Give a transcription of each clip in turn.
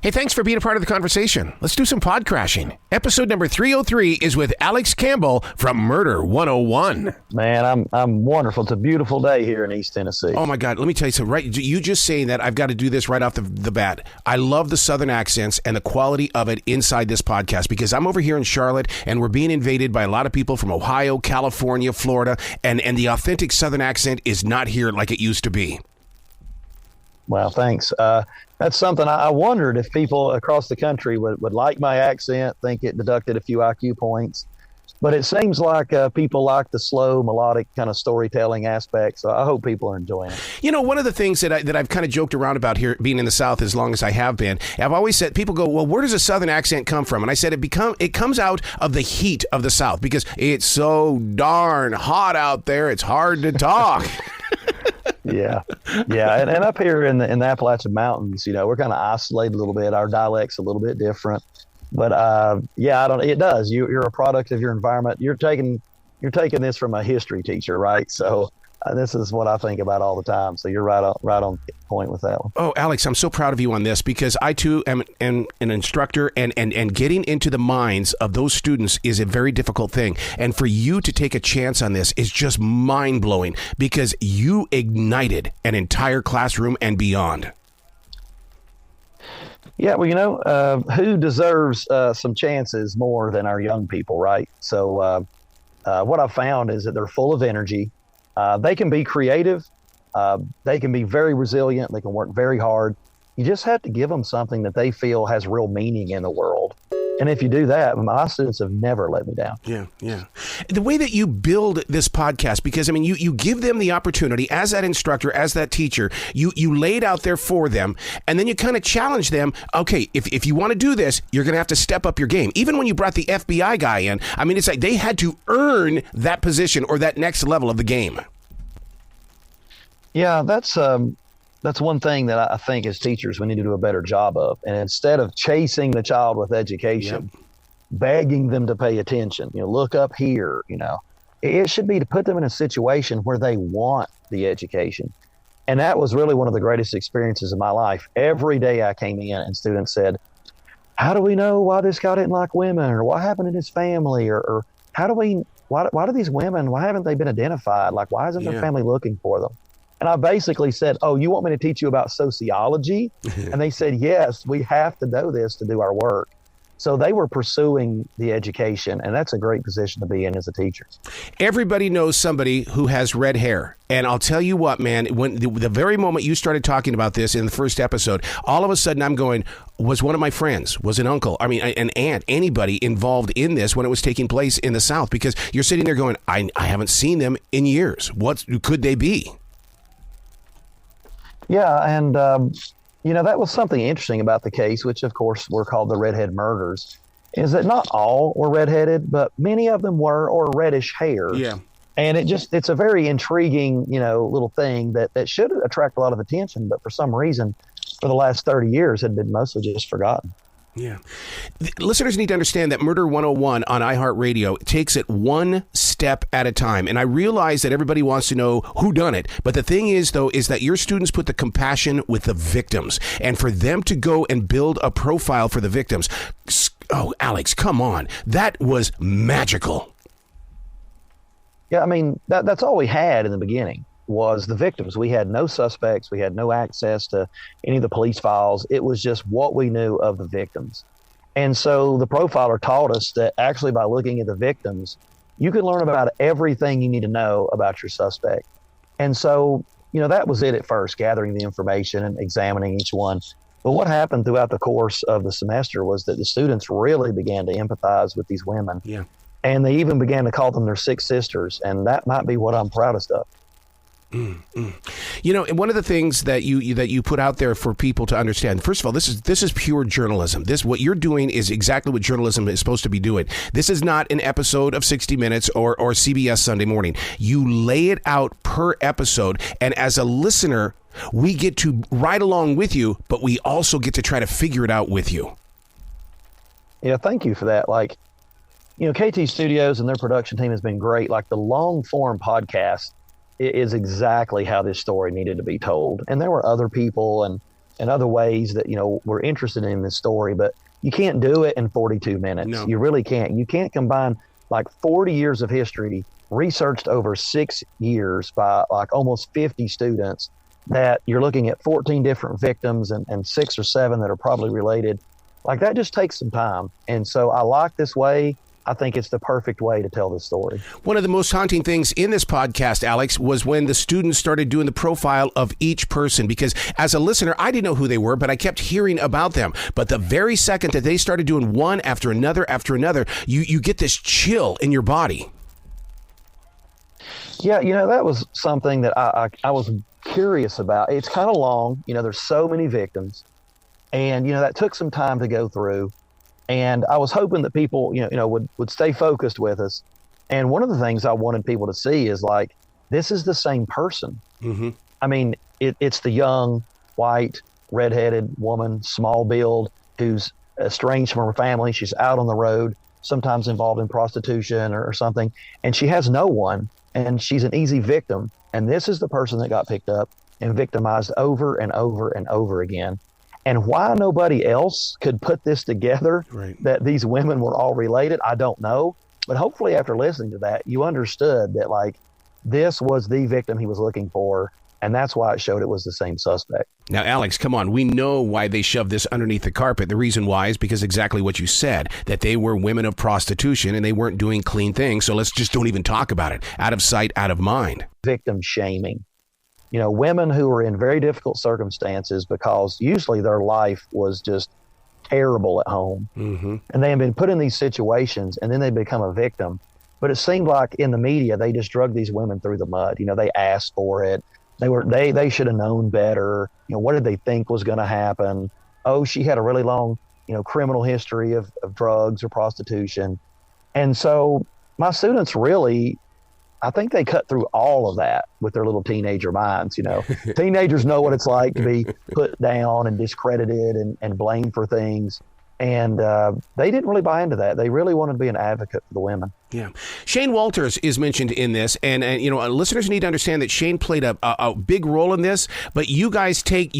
Hey, thanks for being a part of the conversation. Let's do some pod crashing. Episode number 303 is with Alex Campbell from Murder 101. Man, I'm wonderful. It's a beautiful day here in East Tennessee. Oh my God, let me tell you something. Right, you just saying that, I've got to do this right off the bat. I love the Southern accents and the quality of it inside this podcast because I'm over here in Charlotte and we're being invaded by a lot of people from Ohio, California, Florida, and the authentic Southern accent is not here like it used to be. Well, thanks. That's something I wondered if people across the country would like my accent, think it deducted a few IQ points. But it seems like people like the slow, melodic kind of storytelling aspect. So I hope people are enjoying it. You know, one of the things that I've kind of joked around about here, being in the South as long as I have been, I've always said, people go, well, where does a Southern accent come from? And I said, it comes out of the heat of the South because it's so darn hot out there. It's hard to talk. Yeah. And up here in the Appalachian Mountains, you know, we're kind of isolated a little bit. Our dialect's a little bit different. But it does. You're a product of your environment. You're taking this from a history teacher, right? So this is what I think about all the time. So you're right on point with that one. Oh, Alex, I'm so proud of you on this because I too am an instructor and getting into the minds of those students is a very difficult thing. And for you to take a chance on this is just mind blowing because you ignited an entire classroom and beyond. Yeah, well, you know, who deserves some chances more than our young people, right? So what I've found is that they're full of energy. They can be creative. They can be very resilient. They can work very hard. You just have to give them something that they feel has real meaning in the world. And if you do that, my students have never let me down. Yeah. The way that you build this podcast, because, I mean, you give them the opportunity as that instructor, as that teacher, you lay it out there for them, and then you kind of challenge them. Okay, if you want to do this, you're going to have to step up your game. Even when you brought the FBI guy in, I mean, it's like they had to earn that position or that next level of the game. Yeah, that's one thing that I think as teachers we need to do a better job of. And instead of chasing the child with education, begging them to pay attention, you know, look up here, you know, it should be to put them in a situation where they want the education. And that was really one of the greatest experiences of my life. Every day I came in and students said, how do we know why this guy didn't like women or what happened in his family? Or how do why do these women, why haven't they been identified? Like, why isn't their family looking for them? And I basically said, oh, you want me to teach you about sociology? And they said, yes, we have to know this to do our work. So they were pursuing the education, and that's a great position to be in as a teacher. Everybody knows somebody who has red hair. And I'll tell you what, man, when the very moment you started talking about this in the first episode, all of a sudden I'm going, was one of my friends, was an uncle, I mean, an aunt, anybody involved in this when it was taking place in the South? Because you're sitting there going, I haven't seen them in years. What could they be? Yeah, and, you know, that was something interesting about the case, which, of course, were called the redhead murders, is that not all were redheaded, but many of them were, or reddish hair. Yeah. And it's a very intriguing, you know, little thing that should attract a lot of attention, but for some reason, for the last 30 years, had been mostly just forgotten. Yeah. Listeners need to understand that Murder 101 on iHeartRadio takes it one step at a time. And I realize that everybody wants to know who done it. But the thing is, though, is that your students put the compassion with the victims. And for them to go and build a profile for the victims. Oh, Alex, come on. That was magical. Yeah, I mean, that's all we had in the beginning was the victims. We had no suspects. We had no access to any of the police files. It was just what we knew of the victims. And so the profiler taught us that actually by looking at the victims, you can learn about everything you need to know about your suspect. And so, you know, that was it at first, gathering the information and examining each one. But what happened throughout the course of the semester was that the students really began to empathize with these women. Yeah. And they even began to call them their sick sisters. And that might be what I'm proudest of. You know, one of the things that you put out there for people to understand, first of all, this is pure journalism. What you're doing is exactly what journalism is supposed to be doing. This is not an episode of 60 Minutes or CBS Sunday Morning. You lay it out per episode, and as a listener, we get to ride along with you, but we also get to try to figure it out with you. Yeah, thank you for that. Like, you know, KT Studios and their production team has been great. Like the long form podcast is exactly how this story needed to be told. And there were other people and and other ways that, we're interested in this story, but you can't do it in 42 minutes. No. You really can't. You can't combine like 40 years of history researched over 6 years by like almost 50 students, that you're looking at 14 different victims and 6 or 7 that are probably related. Like, that just takes some time. And so I like this way. I think it's the perfect way to tell this story. One of the most haunting things in this podcast, Alex, was when the students started doing the profile of each person, because as a listener, I didn't know who they were, but I kept hearing about them. But the very second that they started doing one after another, you get this chill in your body. Yeah, that was something that I was curious about. It's kind of long. There's so many victims. And, that took some time to go through. And I was hoping that people, would stay focused with us. And one of the things I wanted people to see is, like, this is the same person. Mm-hmm. I mean, it's the young, white, redheaded woman, small build, who's estranged from her family. She's out on the road, sometimes involved in prostitution or something. And she has no one. And she's an easy victim. And this is the person that got picked up and victimized over and over and over again. And why nobody else could put this together, right, that these women were all related, I don't know. But hopefully after listening to that, you understood that, like, this was the victim he was looking for. And that's why it showed it was the same suspect. Now, Alex, come on. We know why they shoved this underneath the carpet. The reason why is because exactly what you said, that they were women of prostitution and they weren't doing clean things. So let's just don't even talk about it. Out of sight, out of mind. Victim shaming. Women who are in very difficult circumstances because usually their life was just terrible at home. Mm-hmm. And they have been put in these situations, and then they become a victim. But it seemed like in the media, they just drug these women through the mud. They asked for it. They should have known better. What did they think was going to happen? Oh, she had a really long, criminal history of drugs or prostitution. And so my students really, I think they cut through all of that with their little teenager minds. Teenagers know what it's like to be put down and discredited and blamed for things. And they didn't really buy into that. They really wanted to be an advocate for the women. Yeah. Shane Walters is mentioned in this. And listeners need to understand that Shane played a big role in this. But you guys take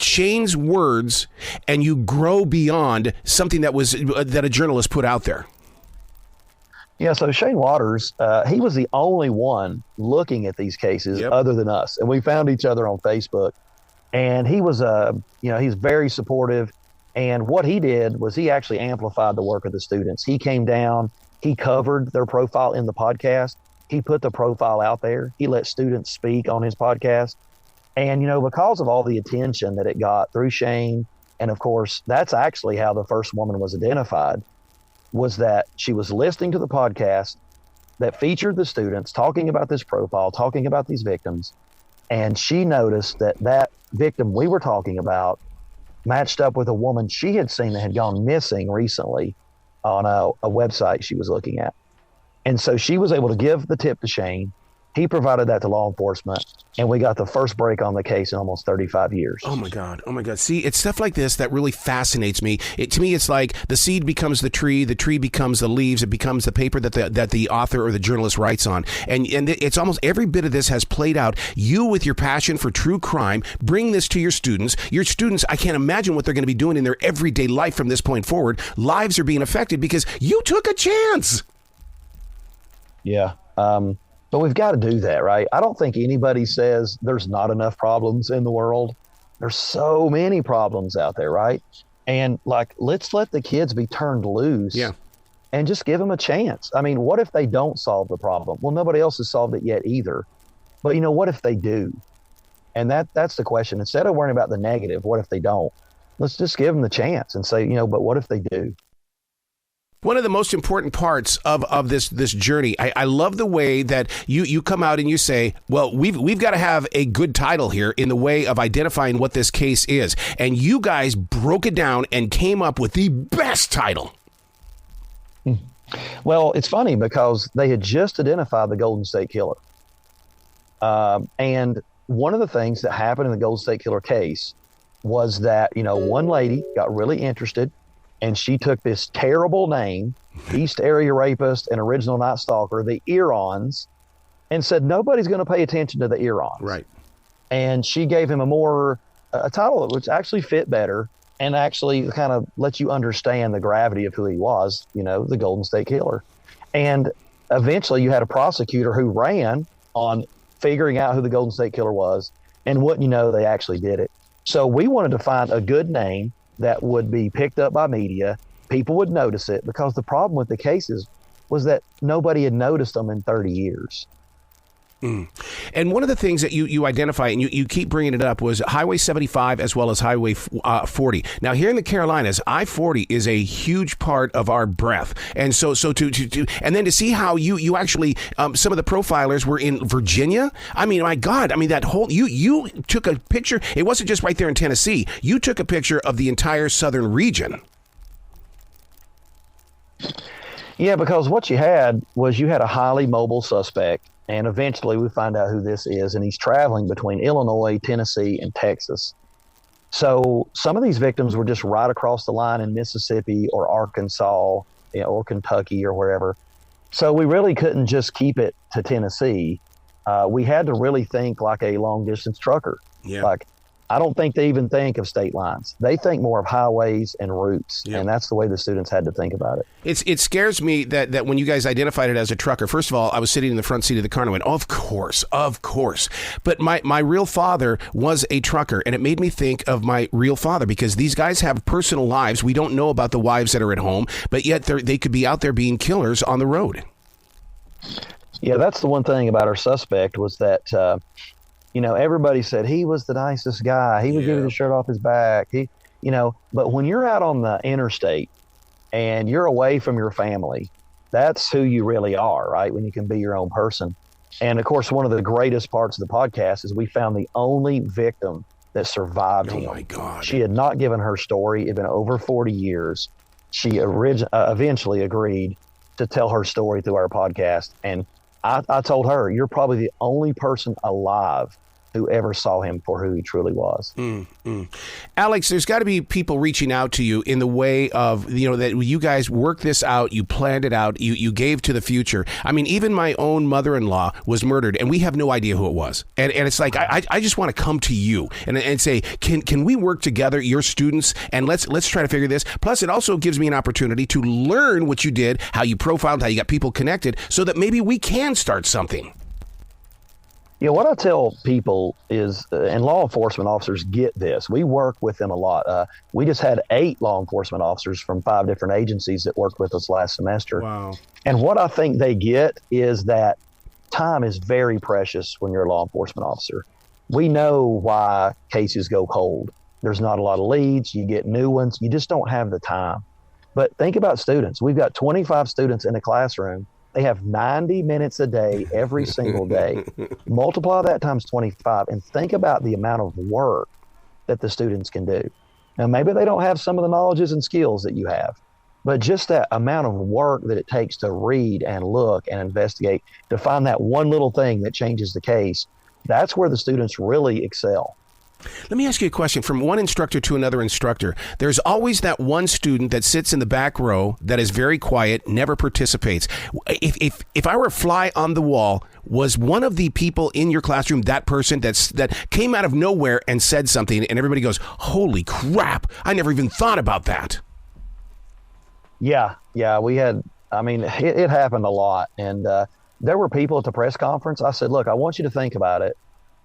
Shane's words and you grow beyond something that a journalist put out there. Yeah, so Shane Waters, he was the only one looking at these cases other than us. And we found each other on Facebook. And he was, he's very supportive. And what he did was he actually amplified the work of the students. He came down, he covered their profile in the podcast. He put the profile out there. He let students speak on his podcast. And, because of all the attention that it got through Shane, and of course, that's actually how the first woman was identified, was that she was listening to the podcast that featured the students talking about this profile, talking about these victims. And she noticed that victim we were talking about matched up with a woman she had seen that had gone missing recently on a website she was looking at. And so she was able to give the tip to Shane. He provided that to law enforcement, and we got the first break on the case in almost 35 years. Oh my God. See, it's stuff like this that really fascinates me. To me, it's like the seed becomes the tree becomes the leaves, it becomes the paper that the author or the journalist writes on. And it's almost every bit of this has played out. You, with your passion for true crime, bring this to your students. Your students, I can't imagine what they're going to be doing in their everyday life from this point forward. Lives are being affected because you took a chance. Yeah. But we've got to do that, right? I don't think anybody says there's not enough problems in the world. There's so many problems out there, right? And let's let the kids be turned loose and just give them a chance. I mean, what if they don't solve the problem? Well, nobody else has solved it yet either. But what if they do? And that's the question. Instead of worrying about the negative, what if they don't? Let's just give them the chance and say, but what if they do? One of the most important parts of this journey, I love the way that you come out and you say, well, we've got to have a good title here in the way of identifying what this case is. And you guys broke it down and came up with the best title. Well, it's funny because they had just identified the Golden State Killer. And one of the things that happened in the Golden State Killer case was that, one lady got really interested. And she took this terrible name, East Area Rapist and Original Night Stalker, the Erons, and said, nobody's going to pay attention to the Erons. Right. And she gave him a more a title which actually fit better and actually kind of lets you understand the gravity of who he was, the Golden State Killer. And eventually you had a prosecutor who ran on figuring out who the Golden State Killer was, and wouldn't you know, they actually did it. So we wanted to find a good name that would be picked up by media. People would notice it, because the problem with the cases was that nobody had noticed them in 30 years. And one of the things that you identify, and you keep bringing it up, was Highway 75 as well as Highway 40. Now, here in the Carolinas, I-40 is a huge part of our breath. And so to and then to see how you actually, some of the profilers were in Virginia. I mean, my God, that whole, you took a picture. It wasn't just right there in Tennessee. You took a picture of the entire southern region. Yeah, because what you had was a highly mobile suspect. And eventually we find out who this is, and he's traveling between Illinois, Tennessee, and Texas. So some of these victims were just right across the line in Mississippi or Arkansas, or Kentucky or wherever. So we really couldn't just keep it to Tennessee. We had to really think like a long-distance trucker. Yeah. Like, I don't think they even think of state lines. They think more of highways and routes, and that's the way the students had to think about it. It scares me that when you guys identified it as a trucker, first of all, I was sitting in the front seat of the car and I went, of course. But my real father was a trucker, and it made me think of my real father, because these guys have personal lives. We don't know about the wives that are at home, but yet they could be out there being killers on the road. Yeah, that's the one thing about our suspect was that, everybody said he was the nicest guy. He would give you the shirt off his back. But when you're out on the interstate and you're away from your family, that's who you really are, right? When you can be your own person. And of course, one of the greatest parts of the podcast is we found the only victim that survived him. Oh my God. She had not given her story. It had been over 40 years. She eventually agreed to tell her story through our podcast. And I told her, you're probably the only person alive who ever saw him for who he truly was. Alex, there's got to be people reaching out to you in the way of, that you guys worked this out, you planned it out, you gave to the future. Even my own mother-in-law was murdered, and we have no idea who it was. And it's like, I just want to come to you and say, can we work together, your students, and let's try to figure this. Plus, it also gives me an opportunity to learn what you did, how you profiled, how you got people connected, so that maybe we can start something. What I tell people is, and law enforcement officers get this. We work with them a lot. We just had 8 law enforcement officers from 5 different agencies that worked with us last semester. Wow. And what I think they get is that time is very precious when you're a law enforcement officer. We know why cases go cold. There's not a lot of leads. You get new ones. You just don't have the time. But think about students. We've got 25 students in a classroom. They have 90 minutes a day, every single day. Multiply that times 25 and think about the amount of work that the students can do. Now, maybe they don't have some of the knowledges and skills that you have, but just that amount of work that it takes to read and look and investigate to find that one little thing that changes the case, that's where the students really excel. Let me ask you a question. From one instructor to another instructor, there's always that one student that sits in the back row that is very quiet, never participates. If I were a fly on the wall, was one of the people in your classroom that person that came out of nowhere and said something, and everybody goes, holy crap, I never even thought about that? Yeah, we had, it happened a lot. And there were people at the press conference. I said, look, I want you to think about it.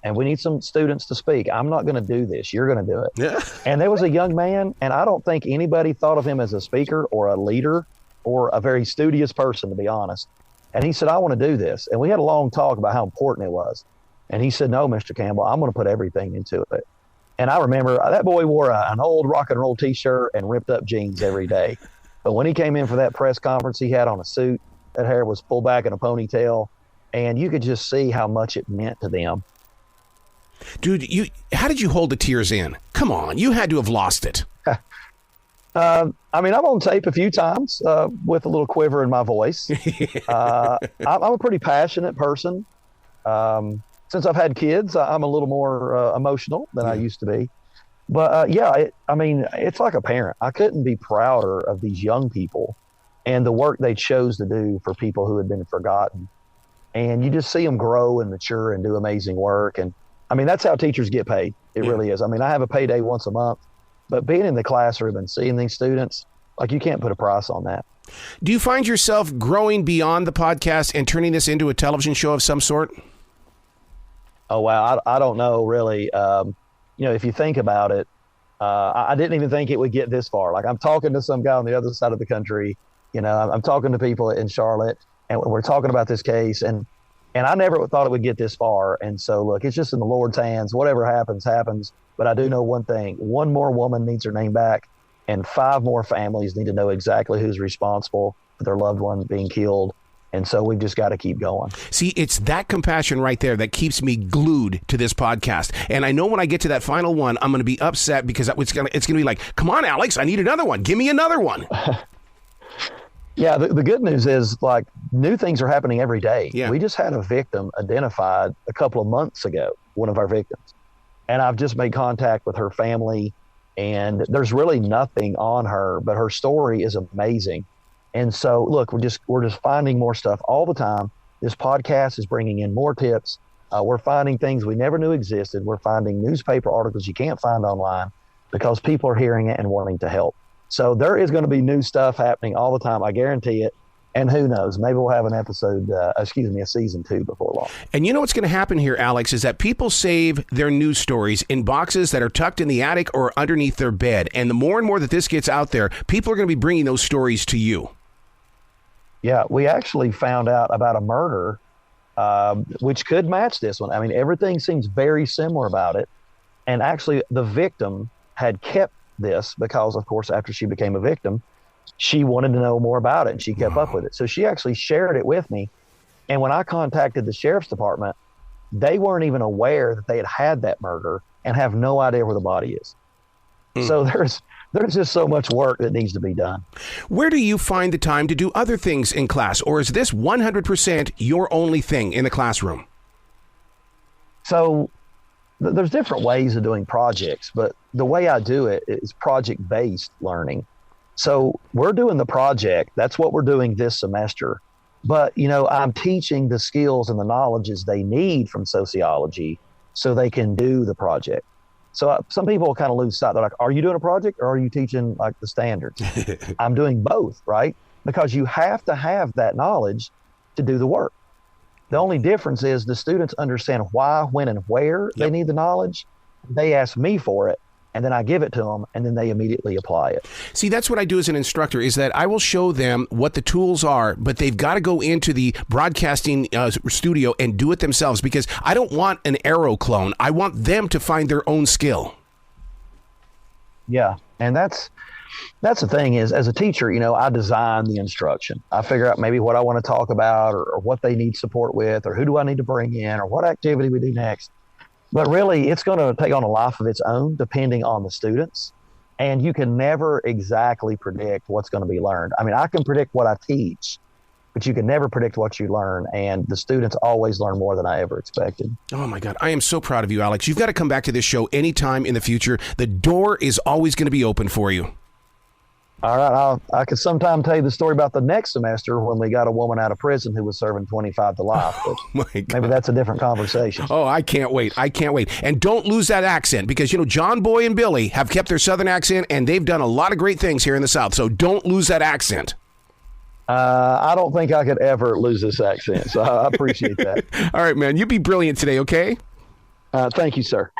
And we need some students to speak. I'm not going to do this. You're going to do it. Yeah. And there was a young man, and I don't think anybody thought of him as a speaker or a leader or a very studious person, to be honest. And he said, I want to do this. And we had a long talk about how important it was. And he said, no, Mr. Campbell, I'm going to put everything into it. And I remember that boy wore an old rock and roll T-shirt and ripped up jeans every day. But when he came in for that press conference, he had on a suit. That hair was pulled back in a ponytail. And you could just see how much it meant to them. Dude, how did you hold the tears in? Come on, you had to have lost it. I'm on tape a few times with a little quiver in my voice. I'm a pretty passionate person. Since I've had kids, I'm a little more emotional than I used to be. But it's like a parent. I couldn't be prouder of these young people and the work they chose to do for people who had been forgotten. And you just see them grow and mature and do amazing work. And that's how teachers get paid. It really is. I mean, I have a payday once a month, but being in the classroom and seeing these students, like, you can't put a price on that. Do you find yourself growing beyond the podcast and turning this into a television show of some sort? Oh, wow. I don't know, really. If you think about it, I didn't even think it would get this far. Like, I'm talking to some guy on the other side of the country. I'm talking to people in Charlotte, and we're talking about this case, and I never thought it would get this far. And so, look, it's just in the Lord's hands. Whatever happens, happens. But I do know one thing. One more woman needs her name back, and 5 more families need to know exactly who's responsible for their loved one being killed. And so we've just got to keep going. See, it's that compassion right there that keeps me glued to this podcast. And I know when I get to that final one, I'm going to be upset because it's going to be like, come on, Alex, I need another one. Give me another one. Yeah, the good news is, like, new things are happening every day. Yeah. We just had a victim identified a couple of months ago, one of our victims. And I've just made contact with her family, and there's really nothing on her, but her story is amazing. And so, look, we're just finding more stuff all the time. This podcast is bringing in more tips. We're finding things we never knew existed. We're finding newspaper articles you can't find online because people are hearing it and wanting to help. So there is going to be new stuff happening all the time. I guarantee it. And who knows? Maybe we'll have an a season 2 before long. And you know what's going to happen here, Alex, is that people save their news stories in boxes that are tucked in the attic or underneath their bed. And the more and more that this gets out there, people are going to be bringing those stories to you. Yeah, we actually found out about a murder, which could match this one. I mean, everything seems very similar about it. And actually, the victim had kept this because, of course, after she became a victim, she wanted to know more about it, and she kept up with it. So she actually shared it with me. And when I contacted the sheriff's department, they weren't even aware that they had that murder and have no idea where the body is. So there's just so much work that needs to be done. Where do you find the time to do other things in class, or is this 100% your only thing in the classroom? So there's different ways of doing projects, but the way I do it is project-based learning. So we're doing the project. That's what we're doing this semester. But, I'm teaching the skills and the knowledges they need from sociology so they can do the project. So some people kind of lose sight. They're like, are you doing a project or are you teaching, like, the standards? I'm doing both, right? Because you have to have that knowledge to do the work. The only difference is the students understand why, when, and where they need the knowledge. They ask me for it, and then I give it to them, and then they immediately apply it. See, that's what I do as an instructor, is that I will show them what the tools are, but they've got to go into the broadcasting studio and do it themselves, because I don't want an arrow clone. I want them to find their own skill. Yeah, and that's the thing is, as a teacher, I design the instruction. I figure out maybe what I want to talk about or what they need support with, or who do I need to bring in, or what activity we do next. But really, it's going to take on a life of its own, depending on the students. And you can never exactly predict what's going to be learned. I mean, I can predict what I teach, but you can never predict what you learn. And the students always learn more than I ever expected. Oh, my God. I am so proud of you, Alex. You've got to come back to this show anytime in the future. The door is always going to be open for you. All right. I could sometime tell you the story about the next semester when we got a woman out of prison who was serving 25 to life. But maybe that's a different conversation. Oh, I can't wait. I can't wait. And don't lose that accent, because, John Boy and Billy have kept their Southern accent, and they've done a lot of great things here in the South. So don't lose that accent. I don't think I could ever lose this accent. So I appreciate that. All right, man. You be brilliant today, okay? Thank you, sir.